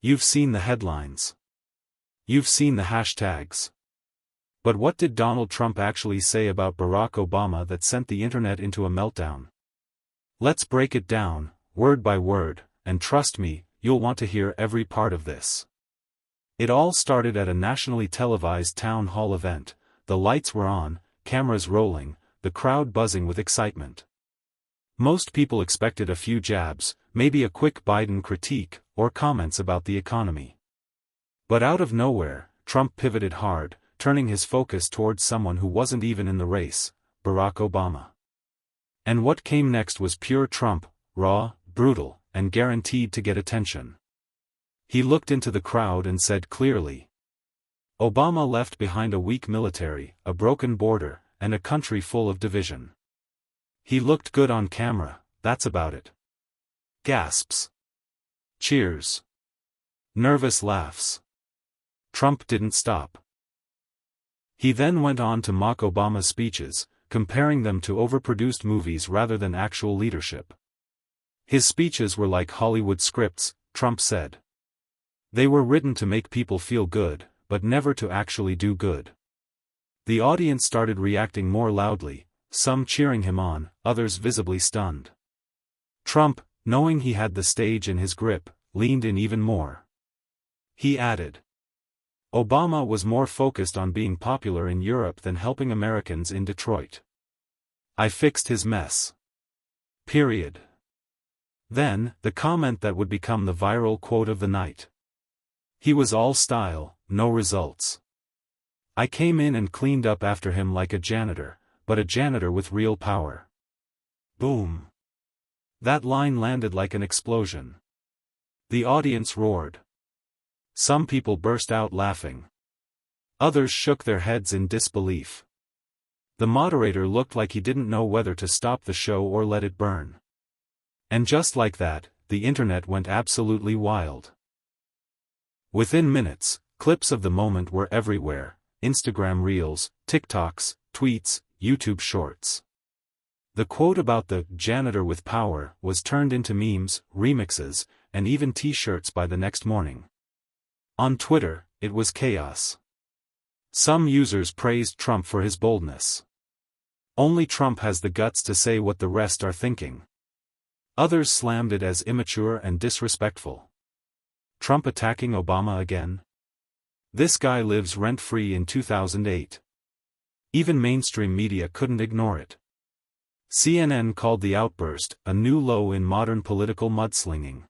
You've seen the headlines. You've seen the hashtags. But what did Donald Trump actually say about Barack Obama that sent the internet into a meltdown? Let's break it down, word by word, and trust me, you'll want to hear every part of this. It all started at a nationally televised town hall event. The lights were on, cameras rolling, the crowd buzzing with excitement. Most people expected a few jabs, maybe a quick Biden critique, or comments about the economy. But out of nowhere, Trump pivoted hard, turning his focus towards someone who wasn't even in the race, Barack Obama. And what came next was pure Trump, raw, brutal, and guaranteed to get attention. He looked into the crowd and said clearly, Obama left behind a weak military, a broken border, and a country full of division. He looked good on camera, that's about it. Gasps. Cheers. Nervous laughs. Trump didn't stop. He then went on to mock Obama's speeches, comparing them to overproduced movies rather than actual leadership. His speeches were like Hollywood scripts, Trump said. They were written to make people feel good, but never to actually do good. The audience started reacting more loudly, some cheering him on, others visibly stunned. Trump, knowing he had the stage in his grip, leaned in even more. He added, Obama was more focused on being popular in Europe than helping Americans in Detroit. I fixed his mess. Period. Then, the comment that would become the viral quote of the night. He was all style, no results. I came in and cleaned up after him like a janitor, but a janitor with real power. Boom. That line landed like an explosion. The audience roared. Some people burst out laughing. Others shook their heads in disbelief. The moderator looked like he didn't know whether to stop the show or let it burn. And just like that, the internet went absolutely wild. Within minutes, clips of the moment were everywhere: Instagram Reels, TikToks, tweets, YouTube Shorts. The quote about the janitor with power was turned into memes, remixes, and even t-shirts by the next morning. On Twitter, it was chaos. Some users praised Trump for his boldness. Only Trump has the guts to say what the rest are thinking. Others slammed it as immature and disrespectful. Trump attacking Obama again? This guy lives rent-free in 2008. Even mainstream media couldn't ignore it. CNN called the outburst a new low in modern political mudslinging.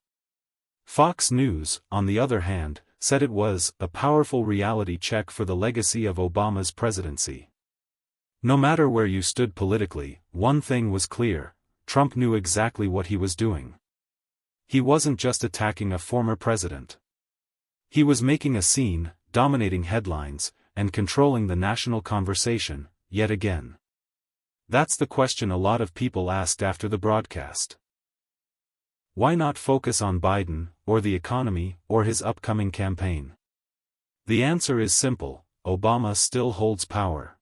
Fox News, on the other hand, said it was a powerful reality check for the legacy of Obama's presidency. No matter where you stood politically, one thing was clear: Trump knew exactly what he was doing. He wasn't just attacking a former president. He was making a scene, dominating headlines, and controlling the national conversation, yet again. That's the question a lot of people asked after the broadcast. Why not focus on Biden, or the economy, or his upcoming campaign? The answer is simple: Obama still holds power.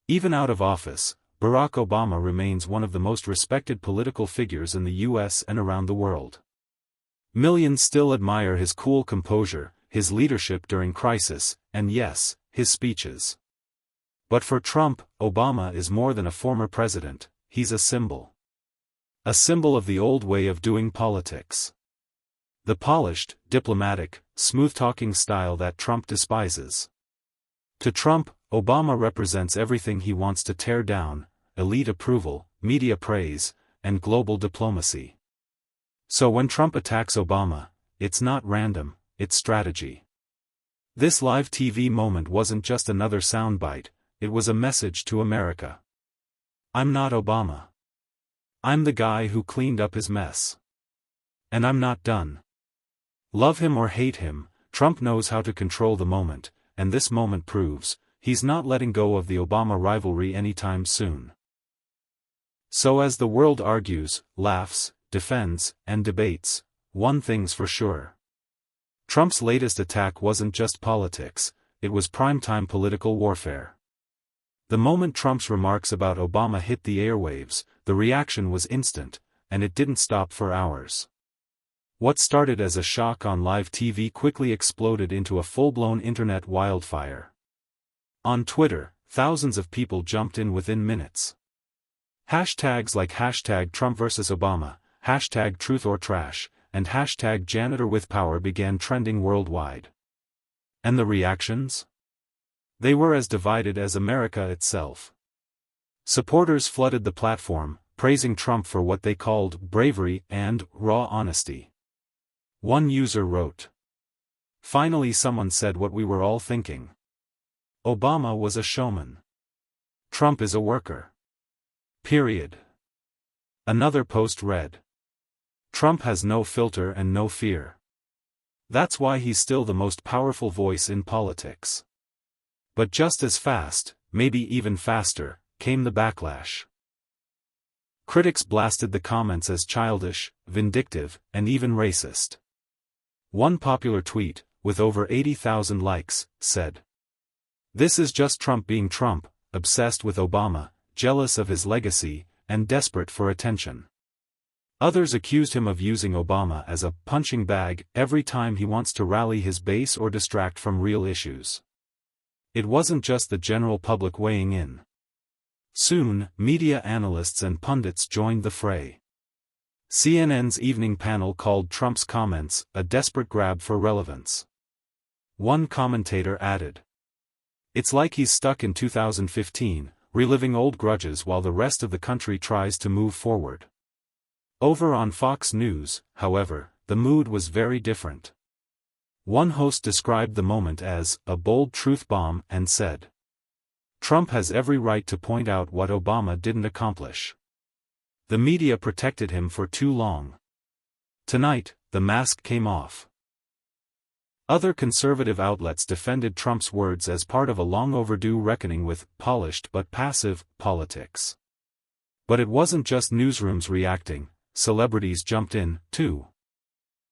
Even out of office, Barack Obama remains one of the most respected political figures in the US and around the world. Millions still admire his cool composure, his leadership during crisis, and yes, his speeches. But for Trump, Obama is more than a former president, he's a symbol. A symbol of the old way of doing politics. The polished, diplomatic, smooth-talking style that Trump despises. To Trump, Obama represents everything he wants to tear down: elite approval, media praise, and global diplomacy. So when Trump attacks Obama, it's not random, it's strategy. This live TV moment wasn't just another soundbite, it was a message to America. I'm not Obama. I'm the guy who cleaned up his mess. And I'm not done. Love him or hate him, Trump knows how to control the moment, and this moment proves he's not letting go of the Obama rivalry anytime soon. So as the world argues, laughs, defends, and debates, one thing's for sure. Trump's latest attack wasn't just politics, it was primetime political warfare. The moment Trump's remarks about Obama hit the airwaves, the reaction was instant, and it didn't stop for hours. What started as a shock on live TV quickly exploded into a full-blown internet wildfire. On Twitter, thousands of people jumped in within minutes. Hashtags like hashtag Trump vs. Obama, hashtag Truth or Trash, and hashtag Janitor with Power began trending worldwide. And the reactions? They were as divided as America itself. Supporters flooded the platform, praising Trump for what they called bravery and raw honesty. One user wrote, "Finally someone said what we were all thinking. Obama was a showman. Trump is a worker. Period." Another post read, "Trump has no filter and no fear. That's why he's still the most powerful voice in politics." But just as fast, maybe even faster, came the backlash. Critics blasted the comments as childish, vindictive, and even racist. One popular tweet, with over 80,000 likes, said, "This is just Trump being Trump, obsessed with Obama, jealous of his legacy, and desperate for attention." Others accused him of using Obama as a punching bag every time he wants to rally his base or distract from real issues. It wasn't just the general public weighing in. Soon, media analysts and pundits joined the fray. CNN's evening panel called Trump's comments a desperate grab for relevance. One commentator added, "It's like he's stuck in 2015, reliving old grudges while the rest of the country tries to move forward." Over on Fox News, however, the mood was very different. One host described the moment as a bold truth bomb and said, "Trump has every right to point out what Obama didn't accomplish. The media protected him for too long. Tonight, the mask came off." Other conservative outlets defended Trump's words as part of a long-overdue reckoning with polished but passive politics. But it wasn't just newsrooms reacting, celebrities jumped in, too.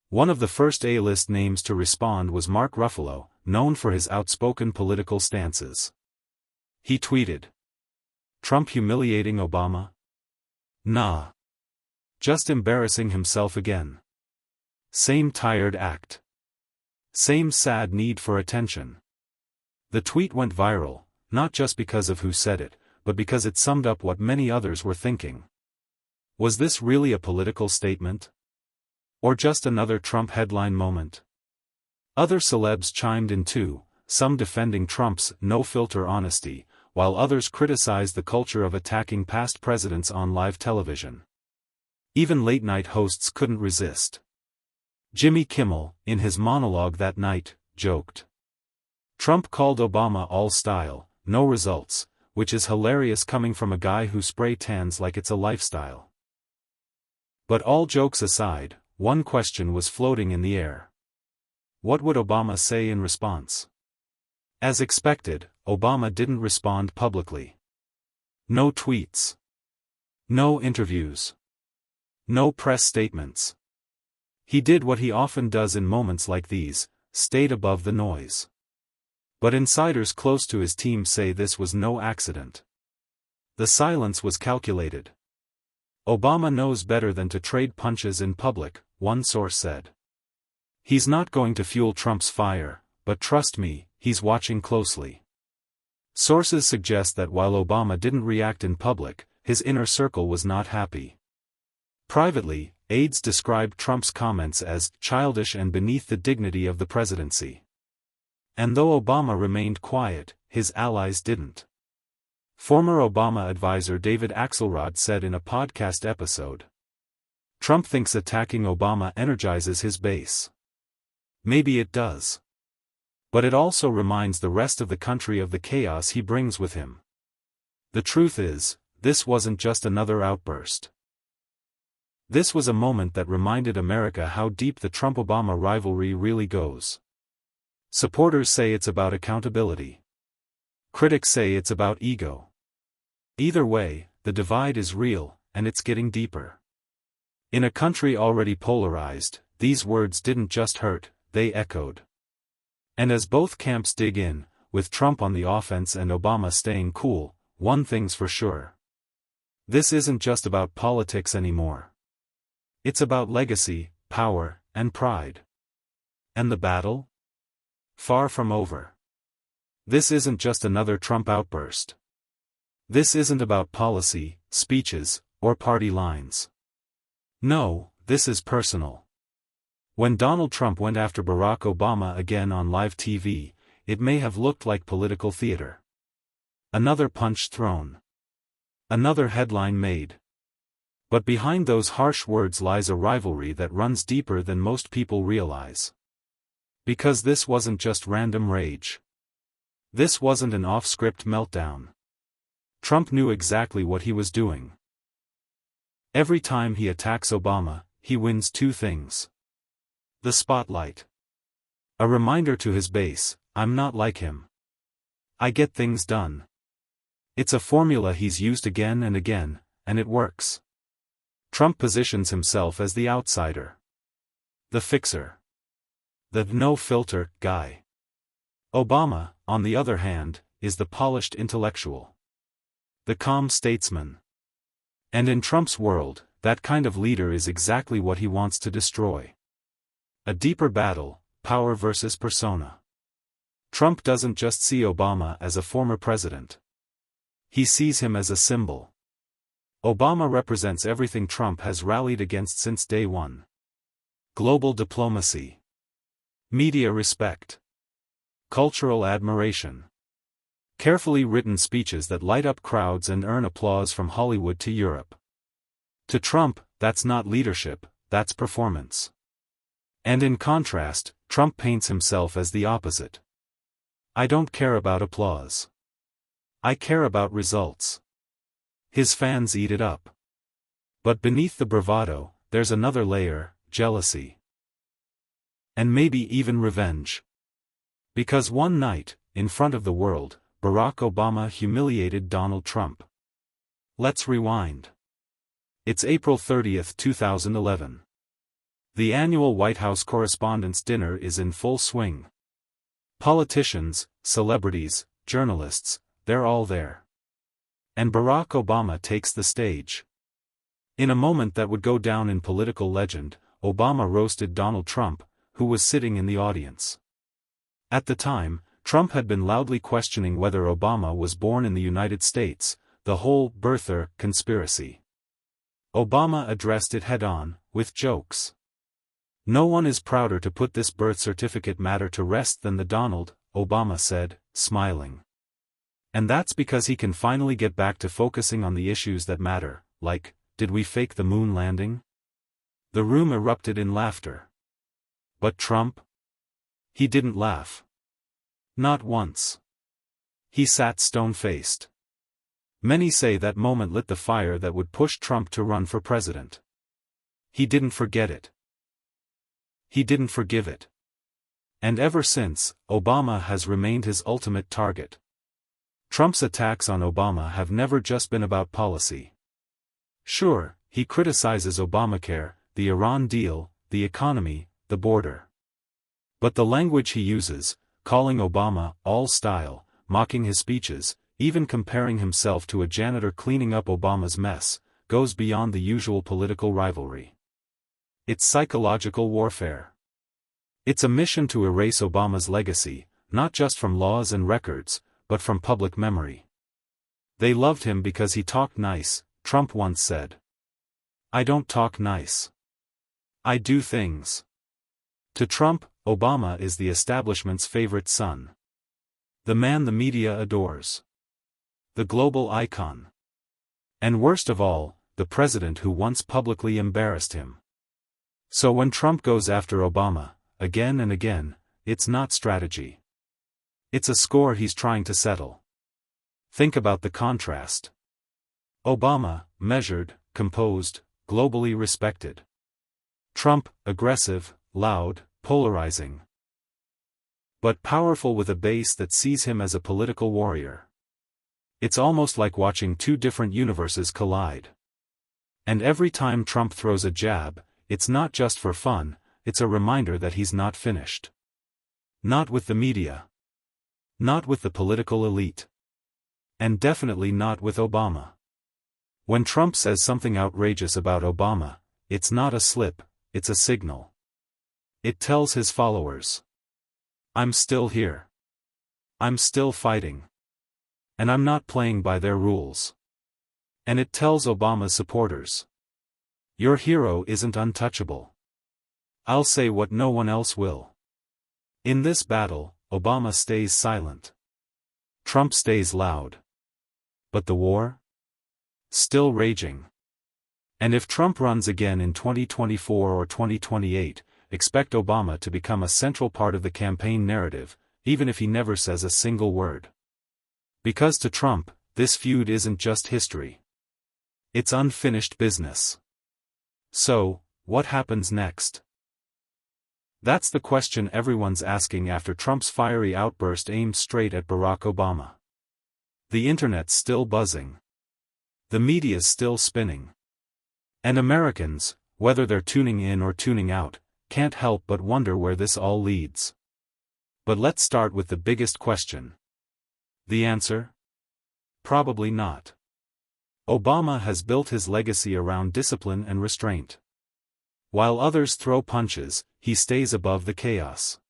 One of the first A-list names to respond was Mark Ruffalo, known for his outspoken political stances. He tweeted, "Trump humiliating Obama? Nah. Just embarrassing himself again. Same tired act. Same sad need for attention." The tweet went viral, not just because of who said it, but because it summed up what many others were thinking. Was this really a political statement? Or just another Trump headline moment? Other celebs chimed in too, some defending Trump's no-filter honesty, while others criticized the culture of attacking past presidents on live television. Even late-night hosts couldn't resist. Jimmy Kimmel, in his monologue that night, joked, "Trump called Obama all style, no results," which is hilarious coming from a guy who spray tans like it's a lifestyle. But all jokes aside, one question was floating in the air. What would Obama say in response? As expected, Obama didn't respond publicly. No tweets. No interviews. No press statements. He did what he often does in moments like these, stayed above the noise. But insiders close to his team say this was no accident. The silence was calculated. Obama knows better than to trade punches in public, one source said. He's not going to fuel Trump's fire, but trust me, he's watching closely. Sources suggest that while Obama didn't react in public, his inner circle was not happy. Privately, aides described Trump's comments as childish and beneath the dignity of the presidency. And though Obama remained quiet, his allies didn't. Former Obama advisor David Axelrod said in a podcast episode, "Trump thinks attacking Obama energizes his base. Maybe it does. But it also reminds the rest of the country of the chaos he brings with him." The truth is, this wasn't just another outburst. This was a moment that reminded America how deep the Trump-Obama rivalry really goes. Supporters say it's about accountability. Critics say it's about ego. Either way, the divide is real, and it's getting deeper. In a country already polarized, these words didn't just hurt, they echoed. And as both camps dig in, with Trump on the offense and Obama staying cool, one thing's for sure. This isn't just about politics anymore. It's about legacy, power, and pride. And the battle? Far from over. This isn't just another Trump outburst. This isn't about policy, speeches, or party lines. No, this is personal. When Donald Trump went after Barack Obama again on live TV, it may have looked like political theater. Another punch thrown. Another headline made. But behind those harsh words lies a rivalry that runs deeper than most people realize. Because this wasn't just random rage. This wasn't an off-script meltdown. Trump knew exactly what he was doing. Every time he attacks Obama, he wins two things. The spotlight. A reminder to his base, I'm not like him. I get things done. It's a formula he's used again and again, and it works. Trump positions himself as the outsider. The fixer. The no-filter guy. Obama, on the other hand, is the polished intellectual. The calm statesman. And in Trump's world, that kind of leader is exactly what he wants to destroy. A deeper battle, power versus persona. Trump doesn't just see Obama as a former president. He sees him as a symbol. Obama represents everything Trump has rallied against since day one. Global diplomacy. Media respect. Cultural admiration. Carefully written speeches that light up crowds and earn applause from Hollywood to Europe. To Trump, that's not leadership, that's performance. And in contrast, Trump paints himself as the opposite. I don't care about applause. I care about results. His fans eat it up. But beneath the bravado, there's another layer, jealousy. And maybe even revenge. Because one night, in front of the world, Barack Obama humiliated Donald Trump. Let's rewind. It's April 30, 2011. The annual White House Correspondents' Dinner is in full swing. Politicians, celebrities, journalists, they're all there. And Barack Obama takes the stage. In a moment that would go down in political legend, Obama roasted Donald Trump, who was sitting in the audience. At the time, Trump had been loudly questioning whether Obama was born in the United States, the whole birther conspiracy. Obama addressed it head-on, with jokes. No one is prouder to put this birth certificate matter to rest than the Donald, Obama said, smiling. And that's because he can finally get back to focusing on the issues that matter, like, did we fake the moon landing? The room erupted in laughter. But Trump? He didn't laugh. Not once. He sat stone-faced. Many say that moment lit the fire that would push Trump to run for president. He didn't forget it. He didn't forgive it. And ever since, Obama has remained his ultimate target. Trump's attacks on Obama have never just been about policy. Sure, he criticizes Obamacare, the Iran deal, the economy, the border. But the language he uses, calling Obama all-style, mocking his speeches, even comparing himself to a janitor cleaning up Obama's mess, goes beyond the usual political rivalry. It's psychological warfare. It's a mission to erase Obama's legacy, not just from laws and records, but from public memory. They loved him because he talked nice, Trump once said. I don't talk nice. I do things. To Trump, Obama is the establishment's favorite son. The man the media adores. The global icon. And worst of all, the president who once publicly embarrassed him. So when Trump goes after Obama, again and again, it's not strategy. It's a score he's trying to settle. Think about the contrast. Obama, measured, composed, globally respected. Trump, aggressive, loud, polarizing. But powerful with a base that sees him as a political warrior. It's almost like watching two different universes collide. And every time Trump throws a jab, it's not just for fun, it's a reminder that he's not finished. Not with the media. Not with the political elite. And definitely not with Obama. When Trump says something outrageous about Obama, it's not a slip, it's a signal. It tells his followers, I'm still here. I'm still fighting. And I'm not playing by their rules. And it tells Obama's supporters, your hero isn't untouchable. I'll say what no one else will. In this battle, Obama stays silent. Trump stays loud. But the war? Still raging. And if Trump runs again in 2024 or 2028, expect Obama to become a central part of the campaign narrative, even if he never says a single word. Because to Trump, this feud isn't just history. It's unfinished business. So, what happens next? That's the question everyone's asking after Trump's fiery outburst aimed straight at Barack Obama. The internet's still buzzing. The media's still spinning. And Americans, whether they're tuning in or tuning out, can't help but wonder where this all leads. But let's start with the biggest question. The answer? Probably not. Obama has built his legacy around discipline and restraint. While others throw punches, he stays above the chaos.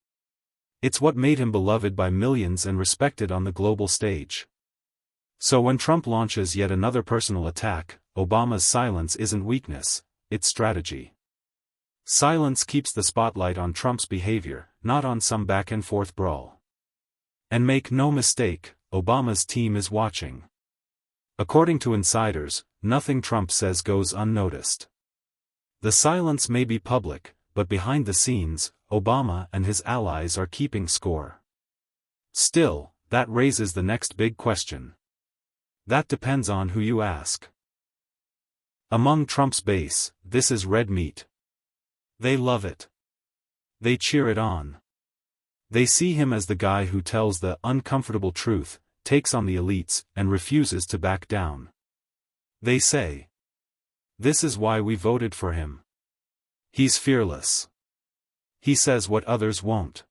It's what made him beloved by millions and respected on the global stage. So when Trump launches yet another personal attack, Obama's silence isn't weakness, it's strategy. Silence keeps the spotlight on Trump's behavior, not on some back-and-forth brawl. And make no mistake, Obama's team is watching. According to insiders, nothing Trump says goes unnoticed. The silence may be public, but behind the scenes, Obama and his allies are keeping score. Still, that raises the next big question. That depends on who you ask. Among Trump's base, this is red meat. They love it. They cheer it on. They see him as the guy who tells the uncomfortable truth, takes on the elites, and refuses to back down. They say, this is why we voted for him. He's fearless. He says what others won't.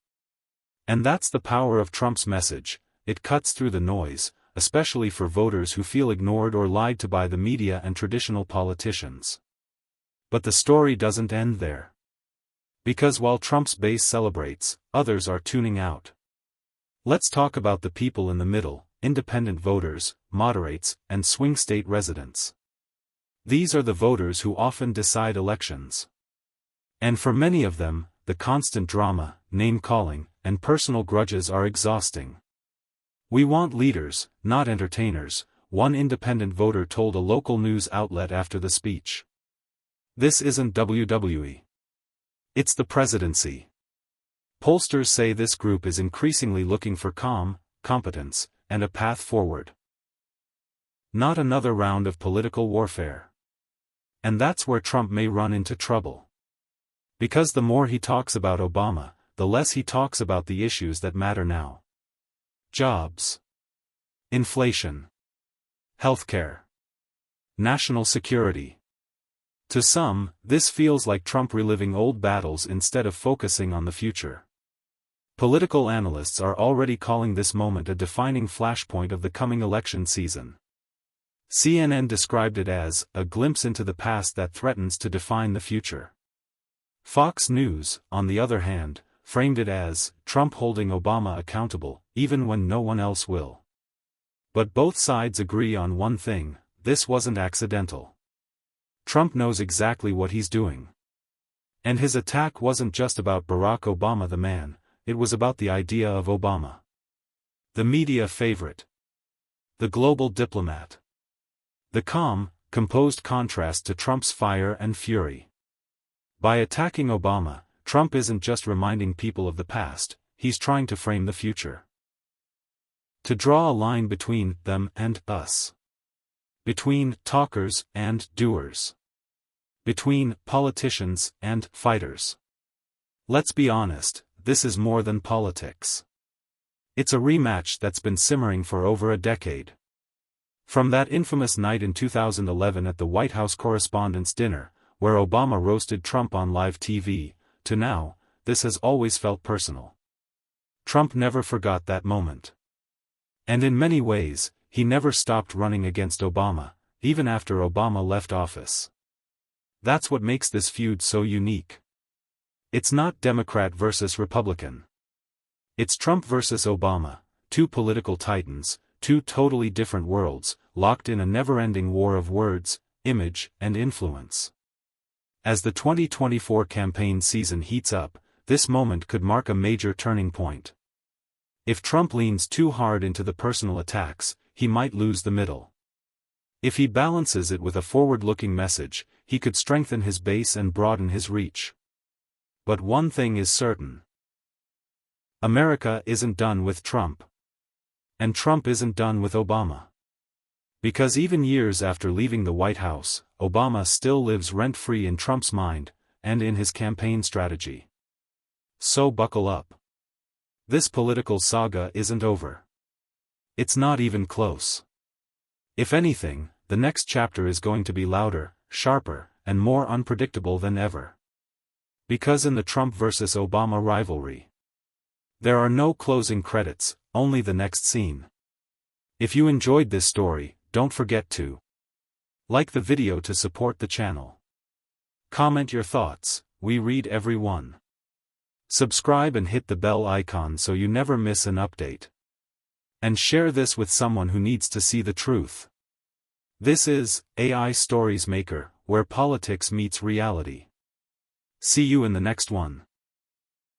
And that's the power of Trump's message, it cuts through the noise, especially for voters who feel ignored or lied to by the media and traditional politicians. But the story doesn't end there. Because while Trump's base celebrates, others are tuning out. Let's talk about the people in the middle, independent voters, moderates, and swing state residents. These are the voters who often decide elections. And for many of them, the constant drama, name-calling, and personal grudges are exhausting. We want leaders, not entertainers, one independent voter told a local news outlet after the speech. This isn't WWE. It's the presidency. Pollsters say this group is increasingly looking for calm, competence, and a path forward. Not another round of political warfare. And that's where Trump may run into trouble. Because the more he talks about Obama, the less he talks about the issues that matter now. Jobs. Inflation. Healthcare. National security. To some, this feels like Trump reliving old battles instead of focusing on the future. Political analysts are already calling this moment a defining flashpoint of the coming election season. CNN described it as a glimpse into the past that threatens to define the future. Fox News, on the other hand, framed it as Trump holding Obama accountable, even when no one else will. But both sides agree on one thing: this wasn't accidental. Trump knows exactly what he's doing. And his attack wasn't just about Barack Obama the man, it was about the idea of Obama. The media favorite. The global diplomat. The calm, composed contrast to Trump's fire and fury. By attacking Obama, Trump isn't just reminding people of the past, he's trying to frame the future. To draw a line between them and us. Between talkers and doers. Between politicians and fighters. Let's be honest, this is more than politics. It's a rematch that's been simmering for over a decade. From that infamous night in 2011 at the White House Correspondents' Dinner, where Obama roasted Trump on live TV, to now, this has always felt personal. Trump never forgot that moment. And in many ways, he never stopped running against Obama, even after Obama left office. That's what makes this feud so unique. It's not Democrat versus Republican. It's Trump versus Obama, two political titans, two totally different worlds, locked in a never-ending war of words, image, and influence. As the 2024 campaign season heats up, this moment could mark a major turning point. If Trump leans too hard into the personal attacks, he might lose the middle. If he balances it with a forward-looking message, he could strengthen his base and broaden his reach. But one thing is certain. America isn't done with Trump. And Trump isn't done with Obama. Because even years after leaving the White House, Obama still lives rent-free in Trump's mind, and in his campaign strategy. So buckle up. This political saga isn't over. It's not even close. If anything, the next chapter is going to be louder, sharper, and more unpredictable than ever. Because in the Trump versus Obama rivalry, there are no closing credits, only the next scene. If you enjoyed this story, don't forget to like the video to support the channel. Comment your thoughts, we read every one. Subscribe and hit the bell icon so you never miss an update. And share this with someone who needs to see the truth. This is AI Stories Maker, where politics meets reality. See you in the next one.